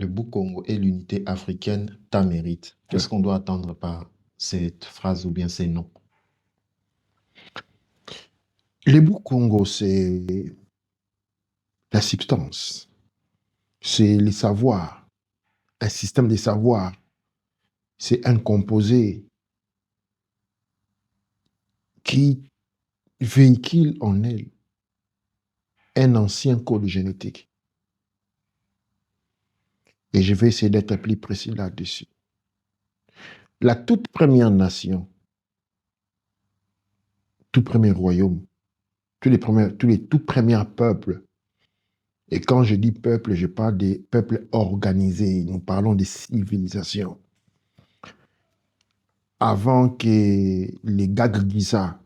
Le Boukongo et l'unité africaine t'améritent. Qu'est-ce qu'on doit attendre par cette phrase ou bien ces noms? Les Congo, c'est la substance, c'est les savoirs, un système de savoirs, c'est un composé qui véhicule en elle un ancien code génétique. Et je vais essayer d'être plus précis là-dessus. La toute première nation, tout premier royaume, tous les tout premiers peuples, et quand je dis peuple, je parle des peuples organisés, nous parlons des civilisations. Avant que les Gagriza,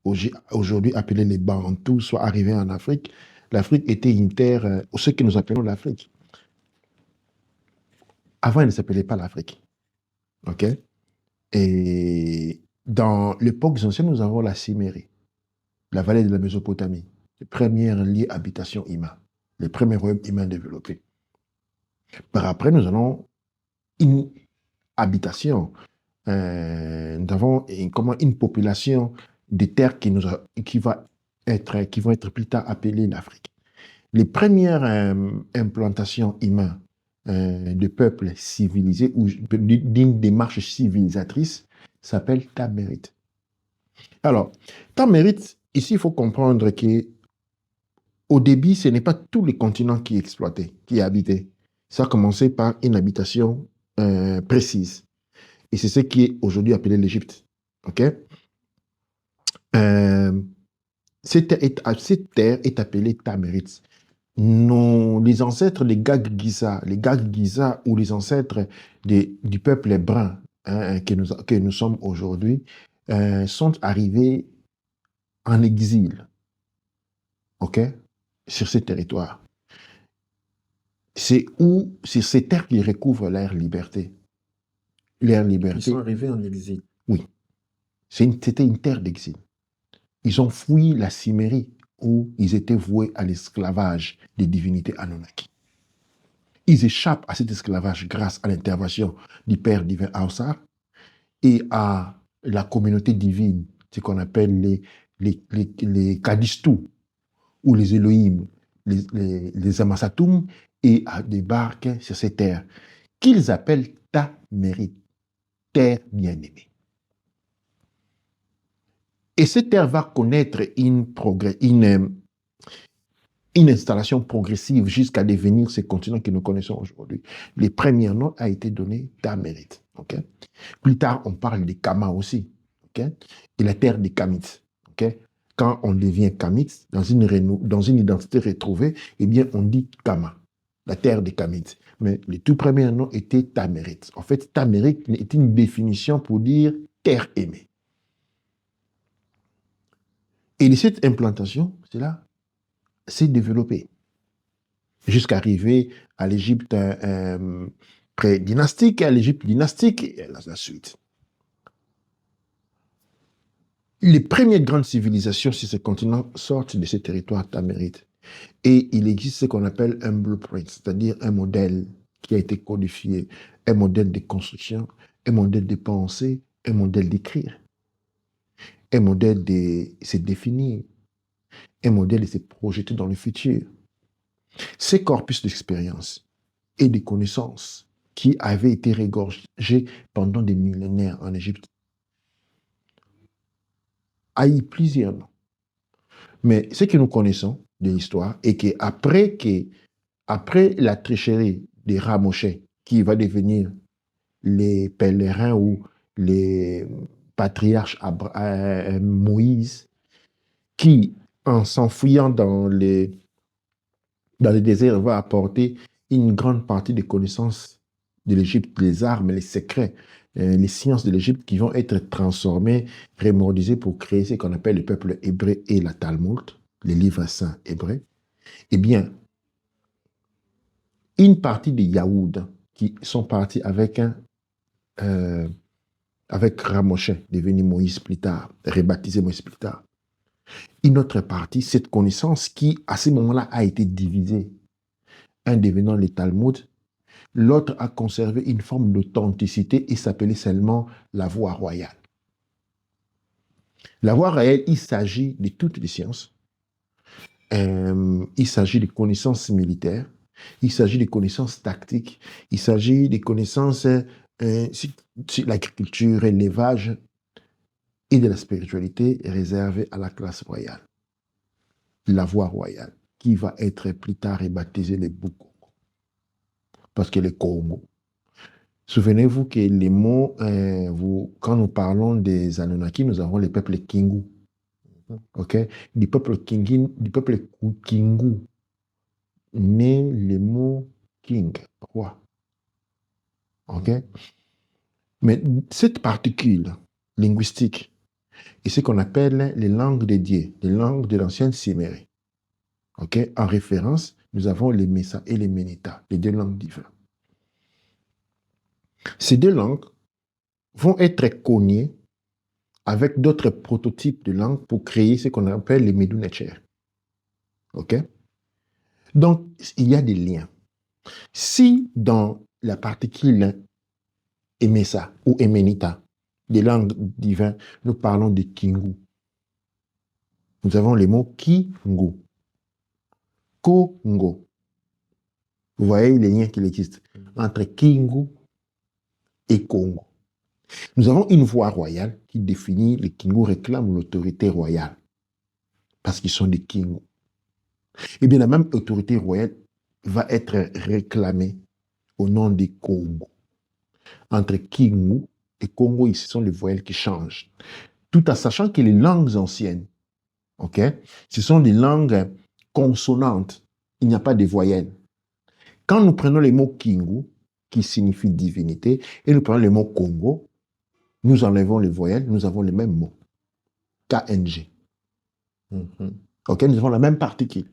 aujourd'hui appelés les Bantous, soient arrivés en Afrique, l'Afrique était une terre, ce que nous appelons l'Afrique. Avant, elle ne s'appelait pas l'Afrique. OK? Et dans l'époque ancienne, nous avons la Cimmérie, la vallée de la Mésopotamie, les premières liées habitations humaines, les premiers royaumes humains développés. Par après, nous avons une habitation. Nous avons une population de terres qui vont être plus tard appelées l'Afrique. Les premières implantations humaines de peuples civilisés ou d'une démarche civilisatrice s'appelle Tamérite. Alors, Tamérite, ici, il faut comprendre qu'au début, ce n'est pas tous les continents qui exploitaient, qui habitaient. Ça a commencé par une habitation précise. Et c'est ce qui est aujourd'hui appelé l'Égypte. OK? Cette terre est appelée Tamérite. Les ancêtres des Gag-Giza, ou les ancêtres du peuple hébreu que nous sommes aujourd'hui, sont arrivés en exil, OK, sur ces territoires. C'est ces terres qui recouvrent leur liberté. Ils sont arrivés en exil. Oui. C'était une terre d'exil. Ils ont fui la Cimmérie où ils étaient voués à l'esclavage des divinités Anunnaki. Ils échappent à cet esclavage grâce à l'intervention du Père divin Aoussar et à la communauté divine, ce qu'on appelle les Kadistou ou les Elohim, les Amasatoum, et débarquent sur ces terres qu'ils appellent Tamérite, terre bien-aimée. Et cette terre va connaître une installation progressive jusqu'à devenir ce continent que nous connaissons aujourd'hui. Les premiers noms ont été donnés Tamérite. Okay? Plus tard, on parle des Kama aussi. Okay? Et la terre des Kamites. Okay? Quand on devient Kamite, dans une identité retrouvée, eh bien, on dit Kama, la terre des Kamites. Mais les tout premiers noms étaient Tamérite. En fait, Tamérite est une définition pour dire terre aimée. Et de cette implantation, cela s'est développé jusqu'à arriver à l'Égypte pré-dynastique, à l'Égypte dynastique, et la suite. Les premières grandes civilisations sur ce continent sortent de ces territoires tamérites. Et il existe ce qu'on appelle un blueprint, c'est-à-dire un modèle qui a été codifié, un modèle de construction, un modèle de pensée, un modèle d'écrire, un modèle de se définir, un modèle de se projeter dans le futur. Ces corpus d'expérience et de connaissances qui avaient été régorgés pendant des millénaires en Égypte a eu plusieurs noms. Mais ce que nous connaissons de l'histoire est qu'après la tricherie des Ramoshés, qui va devenir les pèlerins ou les patriarches Moïse, qui, en s'enfuyant dans le désert, va apporter une grande partie des connaissances de l'Égypte, les armes, les secrets, les sciences de l'Égypte qui vont être transformées, rémodisées pour créer ce qu'on appelle le peuple hébreu et la Talmud, les livres saints hébreux. Eh bien, une partie des Yaoud qui sont partis avec Ramoshet, devenu Moïse plus tard, rebaptisé Moïse plus tard. Une autre partie, cette connaissance qui, à ce moment-là, a été divisée. Un devenant le Talmud, L'autre a conservé une forme d'authenticité et s'appelait seulement la voie royale. La voie royale, il s'agit de toutes les sciences. Il s'agit de connaissances militaires. Il s'agit de connaissances tactiques. Il s'agit de connaissances sur l'agriculture, l'élevage et de la spiritualité réservée à la classe royale. La voie royale, qui va être plus tard rebaptisée les Bukongo. Parce que les Congo. Souvenez-vous que les mots, quand nous parlons des Anunnaki, nous avons les peuples Kingu. Ok? Du peuple Kingu naît le mot King, roi. Ok? Mais cette particule linguistique est ce qu'on appelle les langues dédiées, les langues de l'ancienne Cimérie. Ok? En référence, nous avons les Messa et les Menita, les deux langues divines. Ces deux langues vont être cognées avec d'autres prototypes de langues pour créer ce qu'on appelle les Medunetcher. OK? Donc, il y a des liens. Si dans la particule Emesa ou Emenita, des langues divines, nous parlons de Kingu, nous avons les mots Kingu, Congo. Vous voyez les liens qui existent entre Kingu et Congo. Nous avons une voie royale qui définit, les Kingu réclament l'autorité royale parce qu'ils sont des Kingu. Eh bien, la même autorité royale va être réclamée au nom des Congo. Entre Kingu et Congo, ici sont les voyelles qui changent. Tout en sachant que les langues anciennes, ok, ce sont des langues consonantes. Il n'y a pas de voyelles. Quand nous prenons le mot Kingu, qui signifie divinité, et nous prenons le mot Congo, nous enlevons les voyelles, nous avons les mêmes mots. KNG. Ok, nous avons la même particule.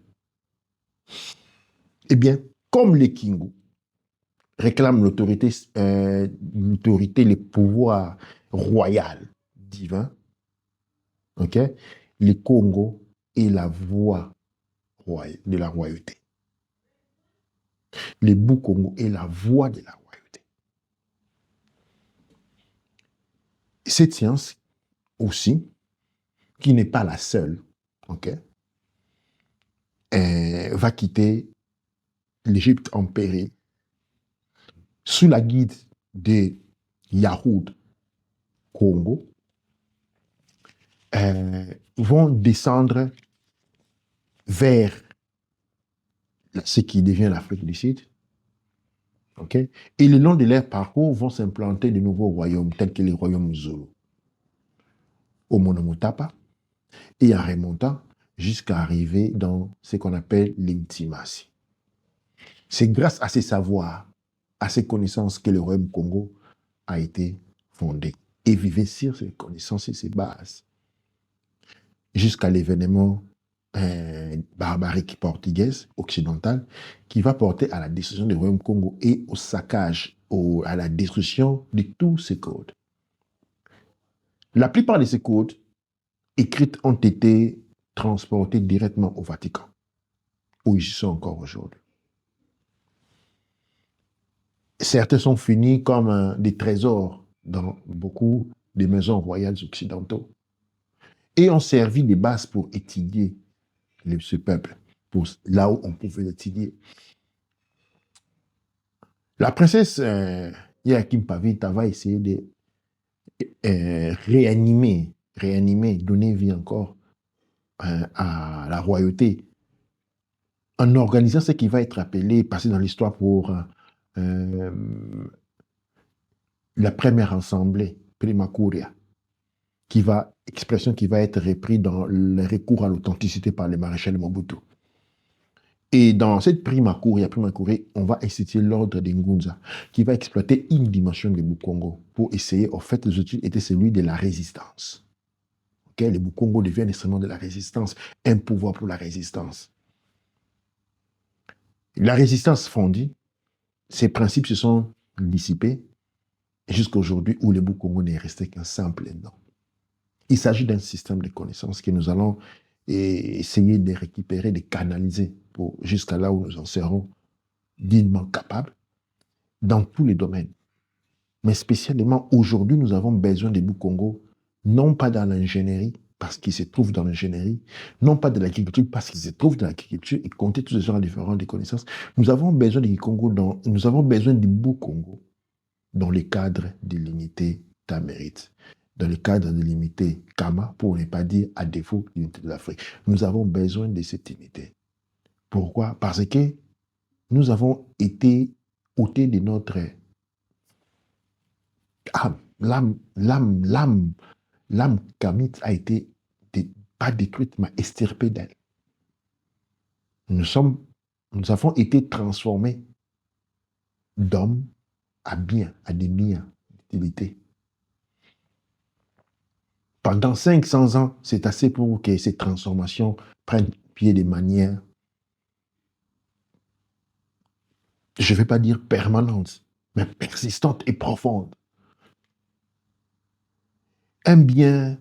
Eh bien, comme les Kingu réclament l'autorité, les pouvoirs royaux divins, ok, les Congo est la voix de la royauté. Les Bukongo est la voix de la royauté. Cette science aussi, qui n'est pas la seule, ok, va quitter l'Égypte en péril sous la guide de Yahoud Congo, vont descendre vers ce qui devient l'Afrique du Sud. Okay? Et le long de leur parcours vont s'implanter de nouveaux royaumes, tels que les royaumes Zulu, au Monomotapa, et en remontant jusqu'à arriver dans ce qu'on appelle l'intimatie. C'est grâce à ces savoirs, à ces connaissances que le royaume Congo a été fondé et vivait sur ces connaissances et ces bases jusqu'à l'événement barbarique portugaise, occidentale, qui va porter à la destruction du royaume Congo et au saccage, à la destruction de tous ces codes. La plupart de ces codes écrites ont été transportés directement au Vatican, où ils sont encore aujourd'hui. Certains sont finis comme des trésors dans beaucoup de maisons royales occidentaux et ont servi de base pour étudier ce peuple, pour là où on pouvait l'étudier. La princesse Yakim Pavita va essayer de réanimer, donner vie encore à la royauté en organisant ce qui va être appelé, passé dans l'histoire pour la première assemblée, Prima Curia, expression qui va être reprise dans le recours à l'authenticité par le maréchal Mobutu. Et dans cette Prima Curia, on va instituer l'ordre de Ngunza, qui va exploiter une dimension du Bukongo pour essayer, en fait, les outils étaient celui de la résistance. Okay? Les Bukongo deviennent instrument de la résistance, un pouvoir pour la résistance. La résistance fondue, ces principes se sont dissipés jusqu'à aujourd'hui où le Bukongo n'est resté qu'un simple nom. Il s'agit d'un système de connaissances que nous allons essayer de récupérer, de canaliser jusqu'à là où nous en serons dignement capables. dans tous les domaines. Mais spécialement aujourd'hui, nous avons besoin des Bou-Congo, non pas dans l'ingénierie, parce qu'ils se trouvent dans l'ingénierie, non pas de l'agriculture, parce qu'ils se trouvent dans l'agriculture, et compter tous ces genres différents de connaissances. Nous avons besoin des nous avons besoin des Bou-Congo dans le cadre de l'unité Tamérite, dans le cadre de l'unité Kama, pour ne pas dire à défaut l'unité de l'Afrique. Nous avons besoin de cette unité. Pourquoi? Parce que nous avons été ôtés de notre âme. L'âme kamite a été pas détruite, mais extirpée d'elle. Nous avons été transformés d'hommes à biens, à des biens d'utilité. Pendant 500 ans, c'est assez pour que ces transformations prennent pied de manière, je ne vais pas dire permanente, mais persistante et profonde. Un bien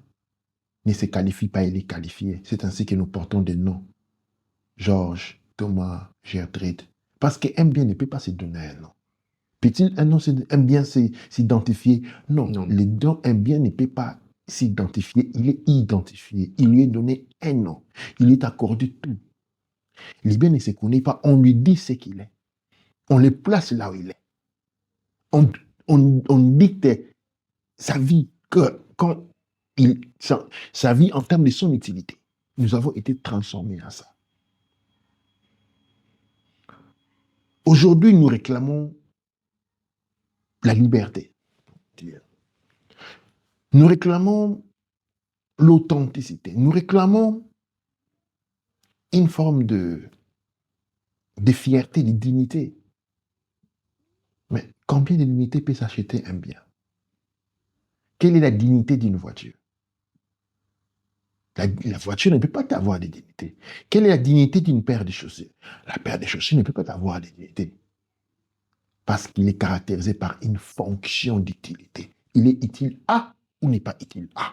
ne se qualifie pas, il est qualifié. C'est ainsi que nous portons des noms. Georges, Thomas, Gertrude. Parce qu'un bien ne peut pas se donner un nom. Peut-il un bien s'identifier? Non, Non. Un bien ne peut pas s'identifier, il est identifié. Il lui est donné un nom. Il lui est accordé tout. Le bien ne se connaît pas, on lui dit ce qu'il est. On le place là où il est. On dicte sa vie, sa vie en termes de son utilité. Nous avons été transformés à ça. Aujourd'hui, nous réclamons la liberté. Nous réclamons l'authenticité. Nous réclamons une forme de fierté, de dignité. Mais combien de dignité peut s'acheter un bien? Quelle est la dignité d'une voiture? La voiture ne peut pas avoir de dignité. Quelle est la dignité d'une paire de chaussures? La paire de chaussures ne peut pas avoir de dignité. Parce qu'il est caractérisé par une fonction d'utilité. Il est utile à ou n'est pas utile à.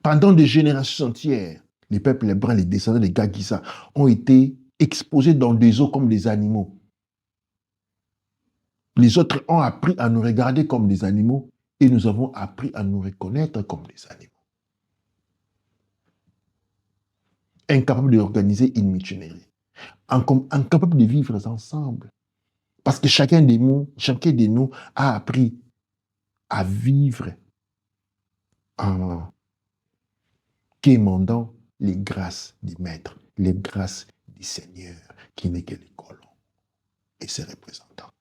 Pendant des générations entières, les peuples hébreux, les descendants des Gagissa, ont été exposés dans des eaux comme des animaux. Les autres ont appris à nous regarder comme des animaux et nous avons appris à nous reconnaître comme des animaux. Incapables d'organiser une mutinerie. Incapables de vivre ensemble. Parce que chacun de nous a appris à vivre en quémandant les grâces du Maître, les grâces du Seigneur, qui n'est que les colons et ses représentants.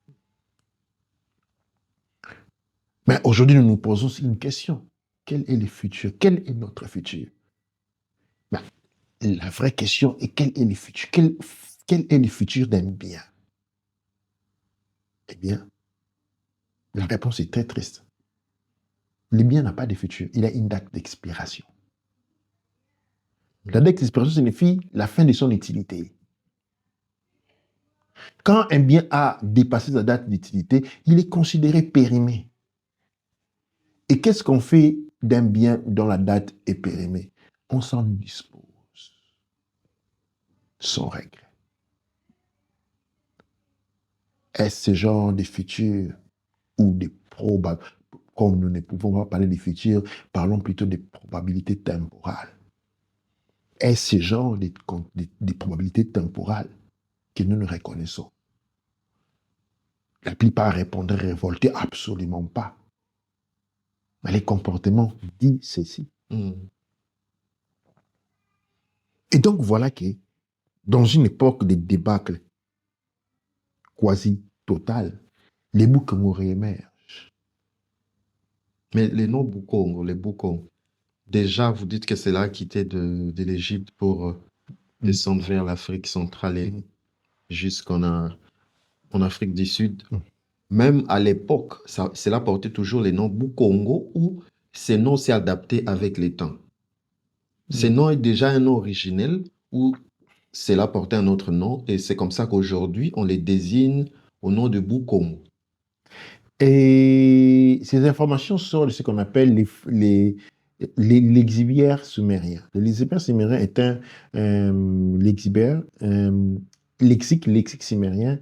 Mais aujourd'hui, nous nous posons une question. Quel est le futur? Quel est notre futur? Ben, la vraie question est quel est le futur? Quel est le futur d'un bien? Eh bien, la réponse est très triste. Le bien n'a pas de futur, il a une date d'expiration. La date d'expiration signifie la fin de son utilité. Quand un bien a dépassé sa date d'utilité, il est considéré périmé. Et qu'est-ce qu'on fait d'un bien dont la date est périmée? On s'en dispose, sans regret. Est-ce ce genre de futur ou de probable, comme nous ne pouvons pas parler de futur, parlons plutôt de probabilités temporales. Est-ce ce genre de probabilités temporales que nous reconnaissons? La plupart répondraient révoltés, absolument pas. Mais les comportements disent ceci. Et donc voilà que, dans une époque de débâcle quasi total, les Bou-Congo réémergent. Mais les noms Bou-Congo, les Bou-Congo, déjà vous dites que c'est là quitté de l'Égypte pour descendre vers l'Afrique centrale et jusqu'en Afrique du Sud. Même à l'époque, cela portait toujours les noms Bou-Congo ou ces noms s'est adapté avec les temps. Ces noms est déjà un nom originel ou cela portait un autre nom et c'est comme ça qu'aujourd'hui on les désigne au nom de Bou-Congo. Et ces informations sortent de ce qu'on appelle les lexibaires sumériens. Le lexibaire sumérien est un lexique sumérien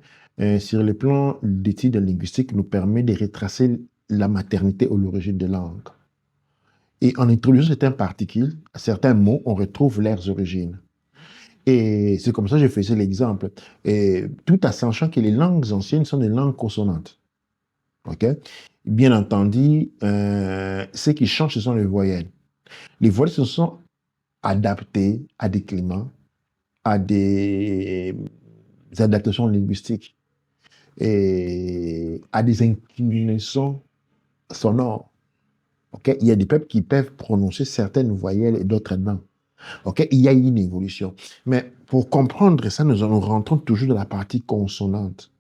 sur le plan d'études linguistiques, nous permet de retracer la maternité ou l'origine des langues. Et en introduisant certains mots, on retrouve leurs origines. Et c'est comme ça que je faisais l'exemple. Et tout en sachant que les langues anciennes sont des langues consonantes. OK? Bien entendu, ce qui change, ce sont les voyelles. Les voyelles se sont adaptées à des climats, à des adaptations linguistiques et à des inclinaisons sonores. OK? Il y a des peuples qui peuvent prononcer certaines voyelles et d'autres non. OK? Il y a une évolution. Mais pour comprendre ça, nous rentrons toujours dans la partie consonante.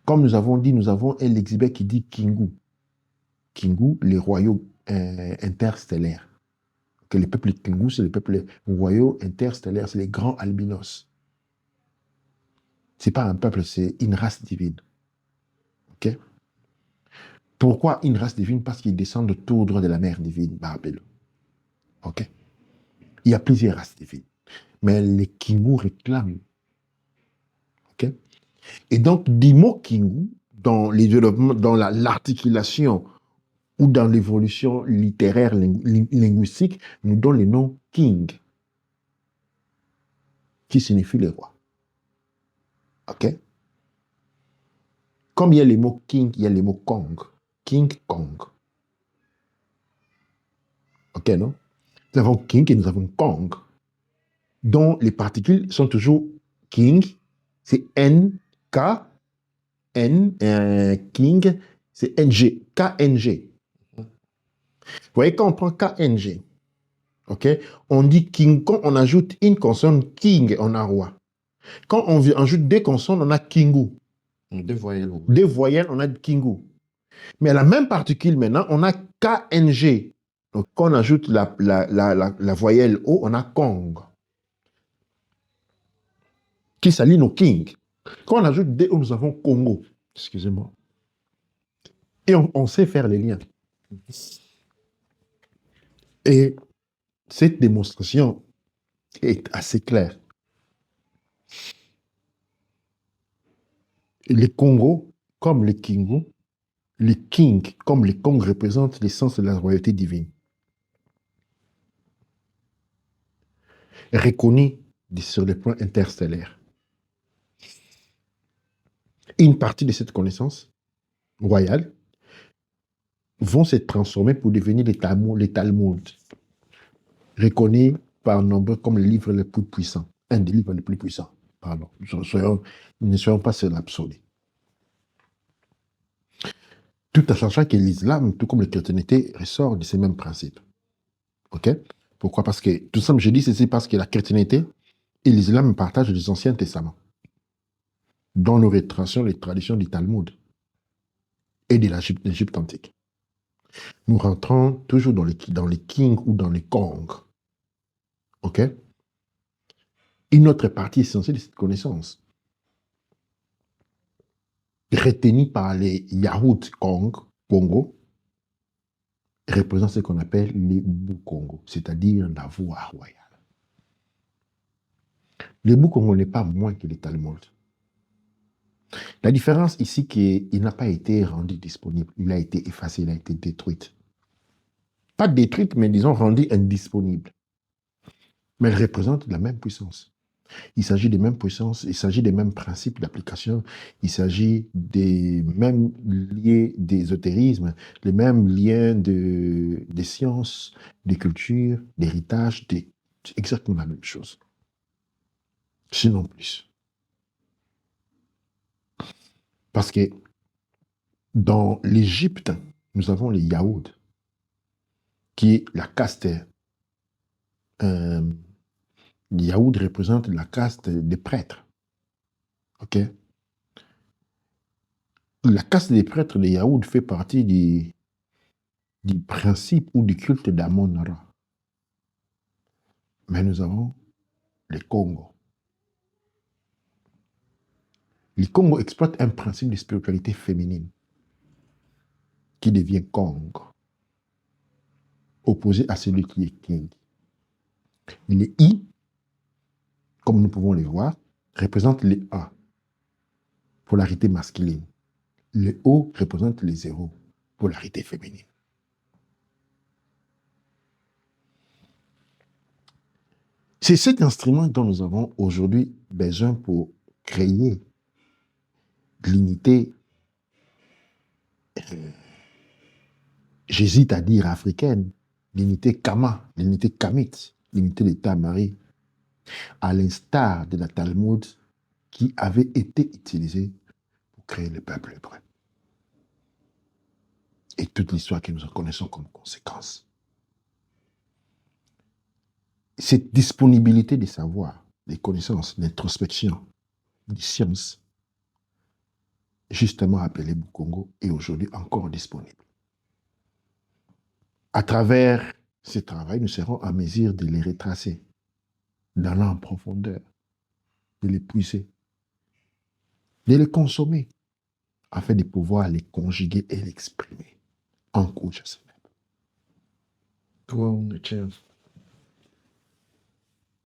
Comme nous avons dit, nous avons un lexibet qui dit Kingu. Kingu, les royaumes interstellaires. Que les peuples Kingu, c'est les peuples royaux interstellaires, c'est les grands albinos. Ce n'est pas un peuple, c'est une race divine. OK? Pourquoi une race divine? Parce qu'ils descendent tout droit de la mère divine, Barbelo. OK? Il y a plusieurs races divines. Mais les Kingu réclament. OK? Et donc, des mots Kingu, dans les développements, dans l'articulation ou dans l'évolution littéraire linguistique, nous donnent le nom King, qui signifie le roi. OK? Comme il y a les mots King, il y a les mots Kong. King Kong. OK, non? Nous avons King et nous avons Kong, dont les particules sont toujours King, c'est N, K, N, King, c'est NG, KNG. Vous voyez, quand on prend KNG, OK, on dit King, quand on ajoute une consonne King, on a roi. Quand on ajoute deux consonnes, on a Kingu. Deux voyelles. Deux voyelles, on a Kingu. Mais à la même particule maintenant, on a KNG. Donc, quand on ajoute la voyelle O, on a Kong, qui s'aligne au King. Quand on ajoute D, nous avons Congo. Excusez-moi. Et on sait faire les liens. Et cette démonstration est assez claire. Les Congos, comme les Kingu, les King, comme les Kong, représentent l'essence de la royauté divine. Reconnue sur le plan interstellaire. Une partie de cette connaissance royale vont se transformer pour devenir les Talmuds, reconnus par nombre comme le livre le plus puissant, un des livres les plus puissants. Pardon, ne soyons pas sur l'absolu. Tout en sachant que l'islam, tout comme la chrétienté, ressort de ces mêmes principes. OK? Pourquoi? Parce que, tout simplement, je dis ceci parce que la chrétienté et l'islam partagent les anciens testaments, dont nous retraçons les traditions du Talmud et de l'Égypte antique. Nous rentrons toujours dans les Kings ou dans les Kong. OK? Une autre partie essentielle de cette connaissance, retenue par les Yahoud Congo, représente ce qu'on appelle les Bou-Congo, c'est-à-dire la voix royale. Le Bou-Congo n'est pas moins que le Talmud. La différence ici, c'est qu'il n'a pas été rendu disponible. Il a été effacé, il a été détruit. Pas détruite, mais disons rendu indisponible. Mais elle représente la même puissance. Il s'agit des mêmes puissances, il s'agit des mêmes principes d'application, il s'agit des mêmes liens d'ésotérisme, les mêmes liens des sciences, des cultures, d'héritage, c'est exactement la même chose. Sinon plus. Parce que dans l'Égypte, nous avons les Yahoud, qui est la caste. Les Yahoud représentent la caste des prêtres. OK? La caste des prêtres des Yahoud fait partie du principe ou du culte d'Amon-Ra. Mais nous avons les Congo. Les Congo exploitent un principe de spiritualité féminine qui devient Kong, opposé à celui qui est King. Les I, comme nous pouvons les voir, représentent les A. polarité masculine. Le O représente les 0, polarité féminine. C'est cet instrument dont nous avons aujourd'hui besoin pour créer l'unité, j'hésite à dire africaine, l'unité Kama, l'unité Kamite, l'unité d'État Marie, à l'instar de la Talmud qui avait été utilisée pour créer le peuple hébreu. Et toute l'histoire que nous en connaissons comme conséquence. Cette disponibilité des savoirs, des connaissances, l'introspection, des sciences, justement appelée Bukongo, est aujourd'hui encore disponible. À travers ce travail, nous serons à mesure de les retracer, d'aller en profondeur, de les puiser, de les consommer, afin de pouvoir les conjuguer et l'exprimer en couche. Wow, Michel.